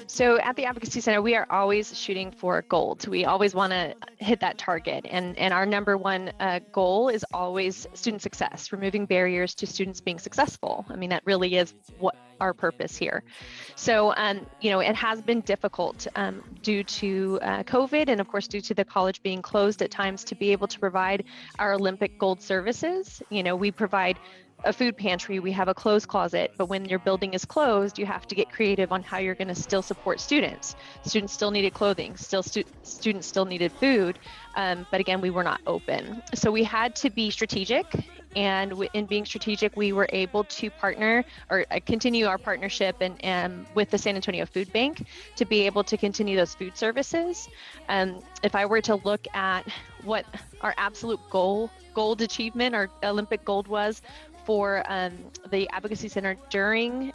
So at the Advocacy Center, we are always shooting for gold. We always want to hit that target. And our number one goal is always student success, removing barriers to students being successful. I mean, that really is what our purpose here. So, it has been difficult due to COVID and of course, due to the college being closed at times to be able to provide our Olympic Gold services. We provide a food pantry, we have a clothes closet, but when your building is closed, you have to get creative on how you're going to still support students. Students still needed clothing, students still needed food, but again, we were not open. So we had to be strategic, and in being strategic, we were able to partner or continue our partnership and with the San Antonio Food Bank to be able to continue those food services. If I were to look at what our absolute gold achievement, our Olympic gold was for the Advocacy Center during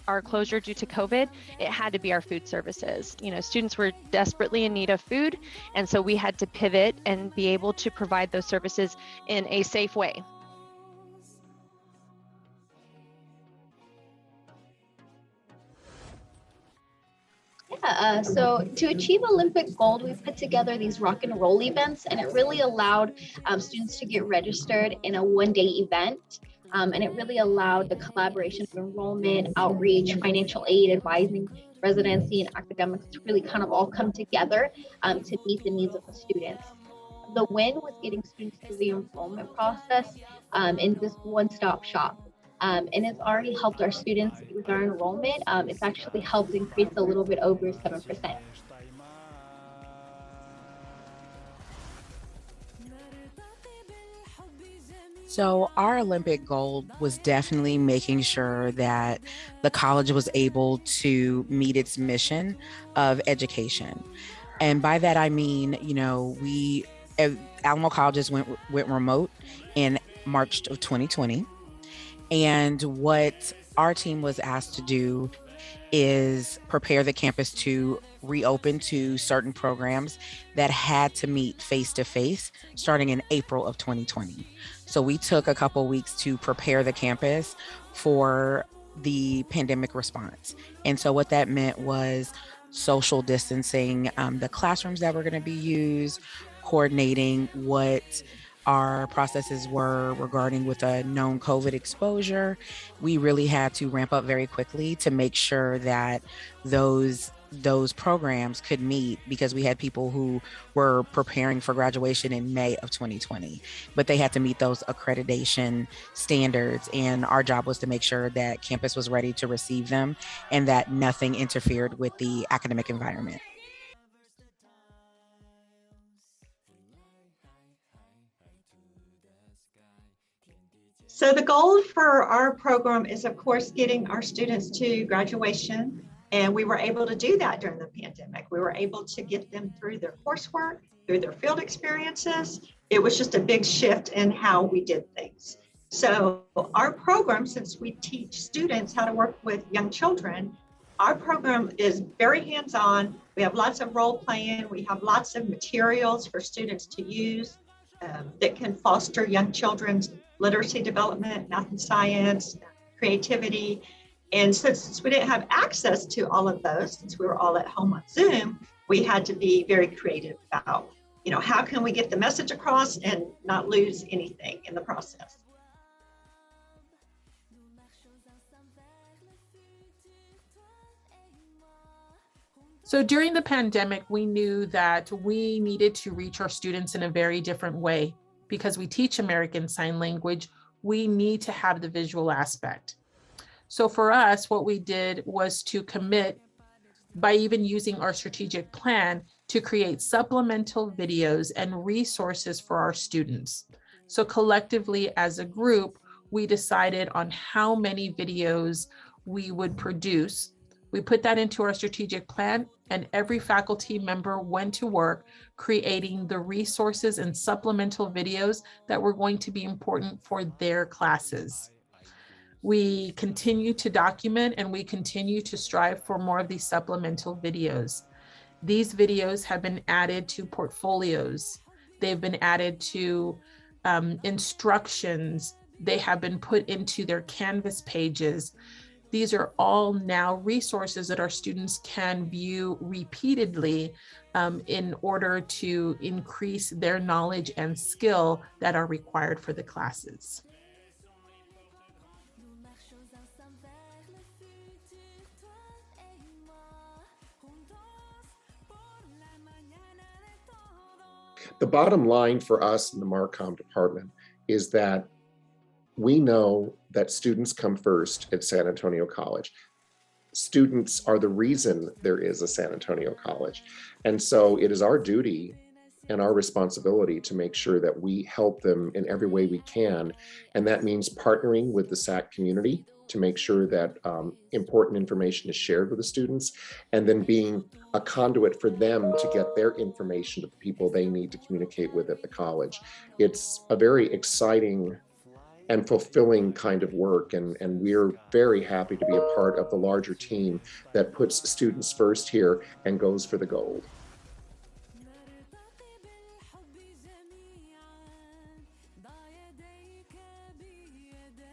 our closure due to COVID, it had to be our food services. Students were desperately in need of food, and so we had to pivot and be able to provide those services in a safe way. Yeah, so to achieve Olympic gold, we put together these rock and roll events, and it really allowed students to get registered in a one-day event. And it really allowed the collaboration of enrollment, outreach, financial aid, advising, residency, and academics to really kind of all come together to meet the needs of the students. The win was getting students through the enrollment process in this one-stop shop. And it's already helped our students with our enrollment. It's actually helped increase a little bit over 7%. So our Olympic goal was definitely making sure that the college was able to meet its mission of education. And by that, I mean, Alamo Colleges went remote in March of 2020. And what our team was asked to do is prepare the campus to reopen to certain programs that had to meet face-to-face starting in April of 2020. So we took a couple weeks to prepare the campus for the pandemic response. And so what that meant was social distancing, the classrooms that were going to be used, coordinating what our processes were regarding with a known COVID exposure. We really had to ramp up very quickly to make sure that those programs could meet, because we had people who were preparing for graduation in May of 2020, but they had to meet those accreditation standards. And our job was to make sure that campus was ready to receive them and that nothing interfered with the academic environment. So the goal for our program is, of course, getting our students to graduation. And we were able to do that during the pandemic. We were able to get them through their coursework, through their field experiences. It was just a big shift in how we did things. So our program, since we teach students how to work with young children, our program is very hands-on. We have lots of role playing. We have lots of materials for students to use that can foster young children's literacy development, math and science, creativity. And since we didn't have access to all of those, since we were all at home on Zoom, we had to be very creative about, how can we get the message across and not lose anything in the process. So during the pandemic, we knew that we needed to reach our students in a very different way. Because we teach American Sign Language, we need to have the visual aspect. So for us, what we did was to commit, by even using our strategic plan, to create supplemental videos and resources for our students. So collectively as a group, we decided on how many videos we would produce. We put that into our strategic plan, and every faculty member went to work creating the resources and supplemental videos that were going to be important for their classes. We continue to document and we continue to strive for more of these supplemental videos. These videos have been added to portfolios. They've been added to instructions. They have been put into their Canvas pages. These are all now resources that our students can view repeatedly in order to increase their knowledge and skill that are required for the classes. The bottom line for us in the Marcom department is that we know that students come first at San Antonio College. Students are the reason there is a San Antonio College. And so it is our duty and our responsibility to make sure that we help them in every way we can. And that means partnering with the SAC community to make sure that important information is shared with the students, and then being a conduit for them to get their information to the people they need to communicate with at the college. It's a very exciting and fulfilling kind of work, and we're very happy to be a part of the larger team that puts students first here and goes for the gold.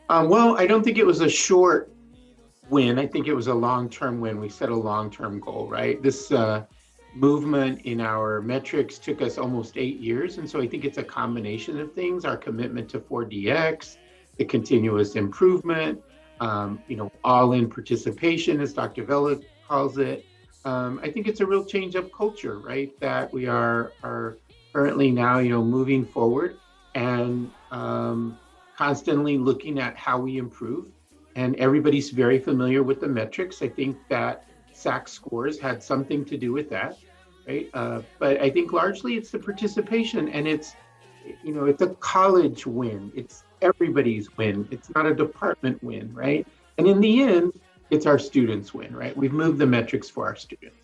Well, I don't think it was a short win. I think it was a long-term win. We set a long-term goal, right? This movement in our metrics took us almost 8 years. And so I think it's a combination of things: our commitment to 4DX, the continuous improvement, all-in participation, as Dr. Vela calls it. I think it's a real change of culture, right? That we are currently now, moving forward and constantly looking at how we improve. And everybody's very familiar with the metrics. I think that SAC scores had something to do with that, right? But I think largely it's the participation, and it's a college win. It's everybody's win. It's not a department win, right? And in the end, it's our students' win, right? We've moved the metrics for our students.